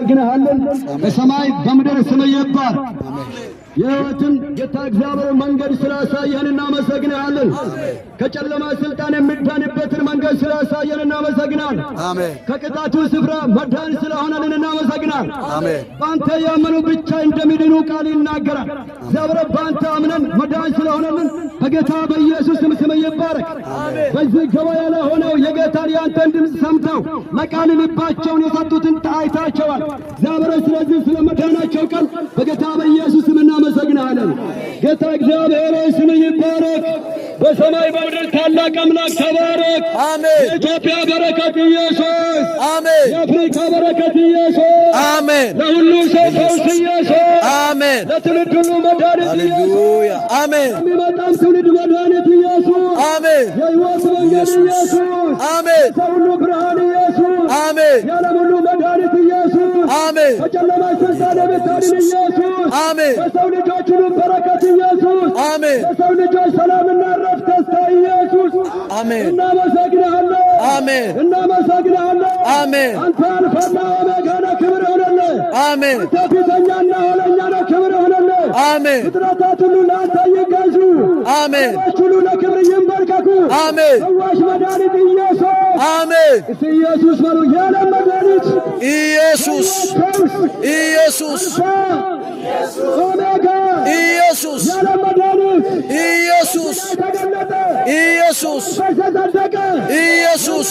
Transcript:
እናመሰግንሃለን። በሰማይ በምድር ስምህ ይባረክ። የሕይወትን ጌታ እግዚአብሔር መንገድ ስላሳየን እናመሰግንሃለን። ከጨለማ ስልጣን የሚዳንበትን መንገድ ስላሳየን እናመሰግናለን። ከቅጣቱ ስፍራ መዳን ስለሆነልን እናመሰግናለን። በአንተ ያመኑ ብቻ እንደሚድኑ ቃል ይናገራል። እግዚአብሔር በአንተ አምነን መዳን ስለሆነልን በጌታ በኢየሱስ ስም ይባረክ። በዚህ ገበያ ላይ ሆነው የጌታን ያንተን ድምፅ ሰምተው ለቃል ልባቸውን የሰጡትን አይታቸዋል። እግዚአብሔር ስለዚህ ስለ መዳናቸው ቃል በጌታ በኢየሱስ ስም እናመሰግናለን። ጌታ እግዚአብሔር ስም ይባረክ። በሰማይ በምድር ታላቅ አምላክ ተባረክ። አሜን። የኢትዮጵያ በረከት ኢየሱስ፣ አሜን። የአፍሪካ በረከት ኢየሱስ፣ አሜን። ለሁሉ ሰው ፈውስ ኢየሱስ፣ አሜን። ለትውልድ ሁሉ መድኃኒት ኢየሱስ፣ አሜን። የሚመጣም ትውልድ መድኃኒት ኢየሱስ፣ አሜን። የሕይወት መንገድ ኢየሱስ፣ አሜን። የሰው ሁሉ ብርሃን ኢየሱስ፣ አሜን። የዓለም ሁሉ መድኃኒት ኢየሱስ፣ አሜን። ከጨለማ ስልጣን የምታድን ኢየሱስ፣ አሜን። የሰው ልጆች ሁሉ በረከት ኢየሱስ፣ አሜን። የሰው ልጆች ሰላምና ረፍት ደስታ ኢየሱስ፣ አሜን። እናመሰግንሃለን፣ አሜን። እናመሰግንሃለን፣ አሜን። አንተ አልፋና ኦሜጋ ነህ፣ ክብር ይሁንልህ፣ አሜን። አንተ ፊተኛና ኋለኛ ነህ፣ ክብር ይሁንልህ፣ አሜን። ፍጥረታት ሁሉ ለአንተ ይገዙ፣ አሜን። ሰዎች ሁሉ ለክብር ይንበርከኩ፣ አሜን። ፈዋሽ መድኃኒት ኢየሱስ፣ አሜን። ኢየሱስ በሉ። የዓለም መድኃኒት ኢየሱስ፣ ኢየሱስ፣ ኦሜጋ ኢየሱስ፣ የዓለም መድኃኒት ኢየሱስ፣ ኢየሱስ፣ ኢየሱስ፣ ኢየሱስ